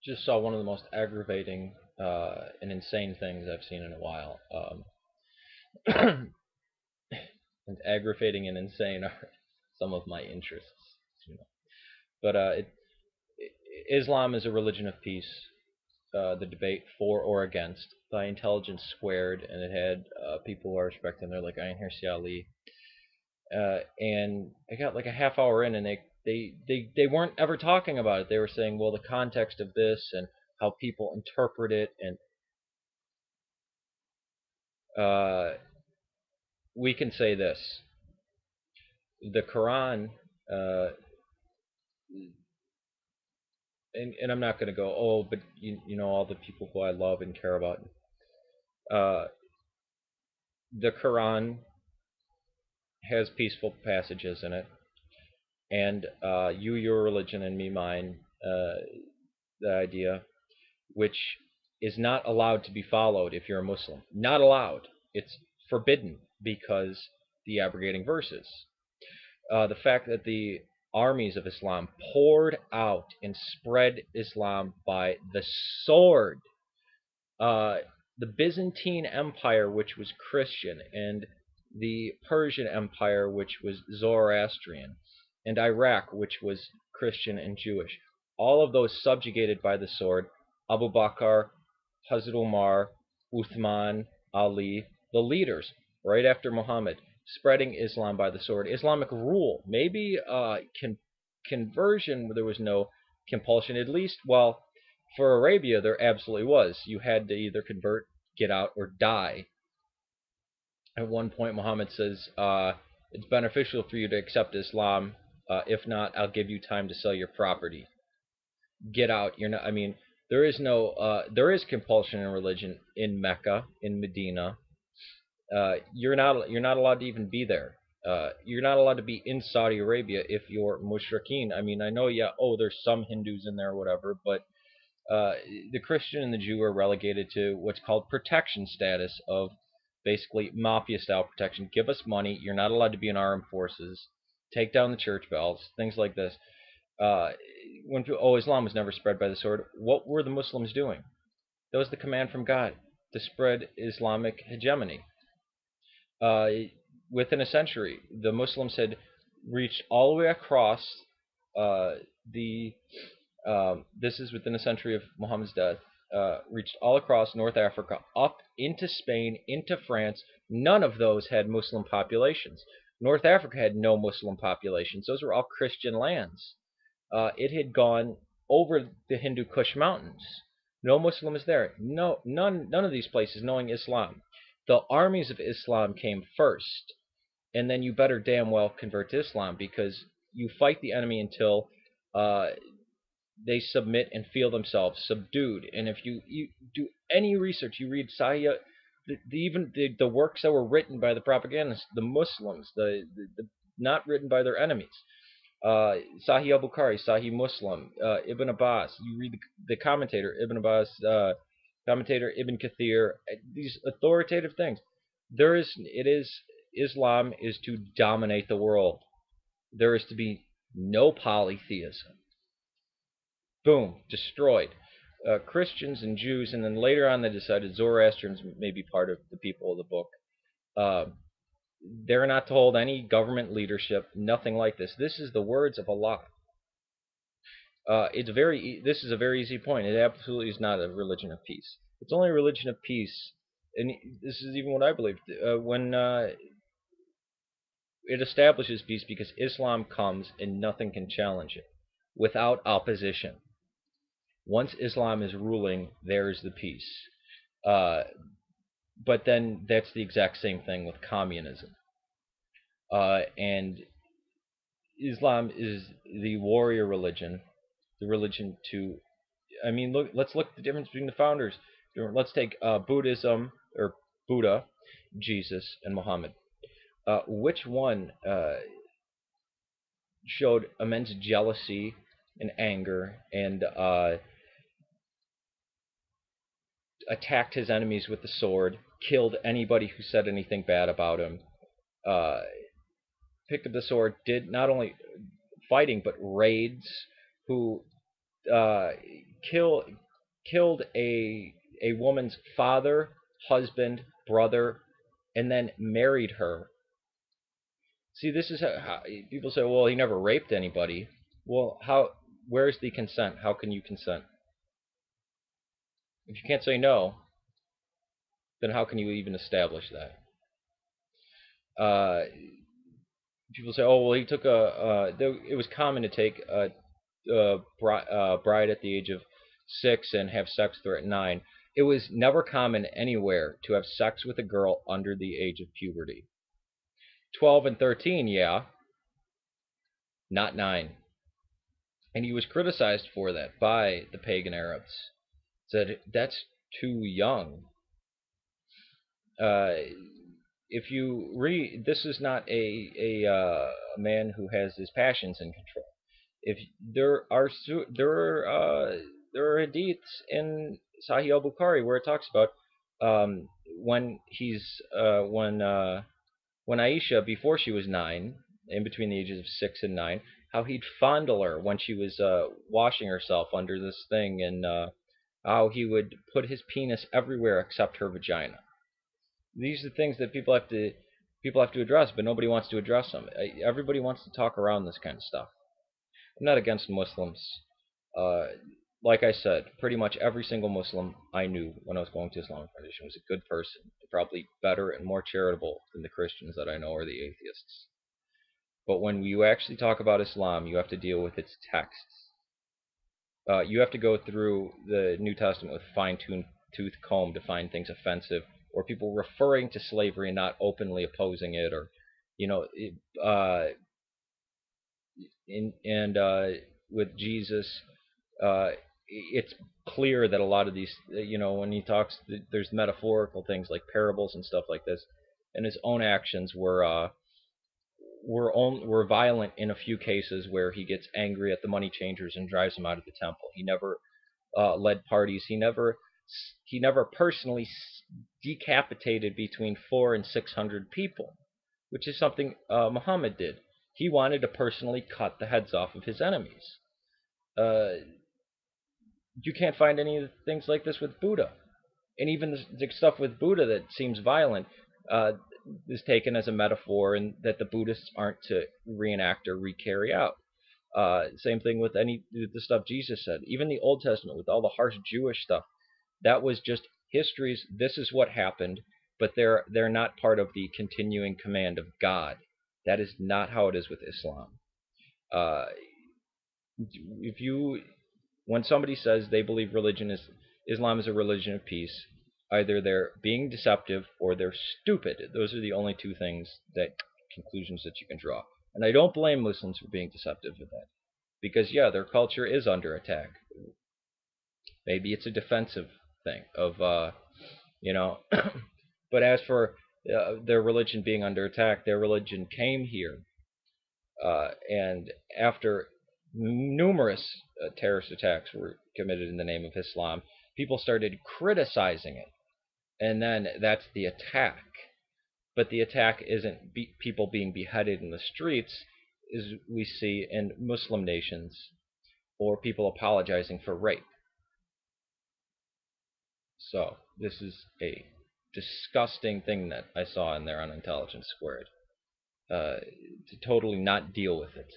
Just saw one of the most aggravating and insane things I've seen in a while. And aggravating and insane are some of my interests, you know. But Islam is a religion of peace. The debate for or against by Intelligence Squared, and it had people who are respecting. They're like Ayn Hirsi Ali, and I got like a half hour in, and they weren't ever talking about it. They were saying, well, the context of this and how people interpret it, and uh, we can say this: the Quran, uh, and I'm not going to go, oh, but you know all the people who I love and care about. Uh, the Quran has peaceful passages in it, and you your religion and me mine, the idea, which is not allowed to be followed if you're a Muslim. Not allowed. It's forbidden because the abrogating verses. The fact that the armies of Islam poured out and spread Islam by the sword. Uh, the Byzantine Empire, which was Christian, and the Persian Empire, which was Zoroastrian, and Iraq, which was Christian and Jewish. All of those subjugated by the sword. Abu Bakr, Hazrat Umar, Uthman, Ali, the leaders, right after Muhammad, spreading Islam by the sword. Islamic rule, maybe conversion, there was no compulsion, at least, well, for Arabia, there absolutely was. You had to either convert, get out, or die. At one point, Muhammad says, it's beneficial for you to accept Islam. If not, I'll give you time to sell your property. Get out. You're not. I mean, there is no. There is compulsion in religion in Mecca, in Medina. You're not. You're not allowed to even be there. You're not allowed to be in Saudi Arabia if you're mushrikeen. I mean, I know, yeah. Oh, there's some Hindus in there, or whatever, but uh, the Christian and the Jew are relegated to what's called protection status of basically mafia style protection. Give us money. You're not allowed to be in armed forces. Take down the church bells. Things like this. Uh, when Islam was never spread by the sword. What were the Muslims doing? That was the command from God to spread Islamic hegemony. Uh, Within a century, the Muslims had reached all the way across uh, the this is within a century of Muhammad's death, reached all across North Africa, up into Spain, into France. None of those had Muslim populations. North Africa had no Muslim populations. Those were all Christian lands. It had gone over the Hindu Kush Mountains. No Muslims there. No, none of these places knowing Islam. The armies of Islam came first, and then you better damn well convert to Islam because you fight the enemy until uh, they submit and feel themselves subdued. And if you do any research, you read Sahih, even the works that were written by the propagandists, the Muslims, the not written by their enemies. Sahih al-Bukhari, Sahih Muslim, Ibn Abbas. You read the commentator Ibn Abbas, commentator Ibn Kathir. These authoritative things. It is Islam is to dominate the world. There is to be no polytheism. Boom, destroyed. Christians and Jews, and then later on they decided Zoroastrians may be part of the people of the book. Uh, they're not to hold any government leadership, nothing like this. This is the words of Allah. This is a very easy point. It absolutely is not a religion of peace. It's only a religion of peace, and this is even what I believe. When it establishes peace because Islam comes and nothing can challenge it without opposition. Once Islam is ruling, there is the peace. Uh, but then that's the exact same thing with communism. And Islam is the warrior religion, the religion to. I mean, look. Let's look at the difference between the founders. Let's take Buddhism or Buddha, Jesus, and Muhammad. Which one showed immense jealousy and anger and attacked his enemies with the sword, killed anybody who said anything bad about him, uh, picked up the sword, did not only fighting but raids, who uh, kill killed a woman's father, husband, brother, and then married her. See, this is how people say, well, he never raped anybody. Well, how? Where's the consent? How can you consent? If you can't say no, then how can you even establish that? Uh, People say, oh, well, he took it was common to take a bride at the age of 6 and have sex with her at 9. It was never common anywhere to have sex with a girl under the age of puberty. 12 and 13, yeah, not 9. And he was criticized for that by the pagan Arabs. Said that's too young. Uh, if you read, this is not a man who has his passions in control. If there are hadiths in Sahih al Bukhari where it talks about when when Aisha, before she was 9, in between the ages of 6 and 9, how he'd fondle her when she was washing herself under this thing, and how he would put his penis everywhere except her vagina. These are things that people have to address, but nobody wants to address them. Everybody wants to talk around this kind of stuff. I'm not against Muslims. Uh, like I said, pretty much every single Muslim I knew when I was going to Islamic Foundation was a good person, probably better and more charitable than the Christians that I know or the atheists. But when you actually talk about Islam, you have to deal with its texts. You have to go through the New Testament with a fine-tooth comb to find things offensive, or people referring to slavery and not openly opposing it, or you know, and with Jesus, it's clear that a lot of these, when he talks, there's metaphorical things like parables and stuff like this, and his own actions were violent in a few cases where he gets angry at the money changers and drives them out of the temple. He never led parties. He never personally decapitated between 400 and 600 people, which is something Muhammad did. He wanted to personally cut the heads off of his enemies. Uh, you can't find any things like this with Buddha. And even the stuff with Buddha that seems violent uh, is taken as a metaphor, and that the Buddhists aren't to reenact or recarry out. Same thing with the stuff Jesus said. Even the Old Testament with all the harsh Jewish stuff, that was just histories. This is what happened, but they're not part of the continuing command of God. That is not how it is with Islam. Uh, if you When somebody says they believe Islam is a religion of peace, either they're being deceptive or they're stupid. Those are the only two conclusions that you can draw. And I don't blame Muslims for being deceptive with that, because yeah, their culture is under attack. Maybe it's a defensive thing of but as for their religion being under attack, their religion came here, and after numerous terrorist attacks were committed in the name of Islam, people started criticizing it, and then that's the attack. But the attack isn't people being beheaded in the streets, as we see in Muslim nations, or people apologizing for rape. So this is a disgusting thing that I saw in there on Intelligence Squared. To totally not deal with it.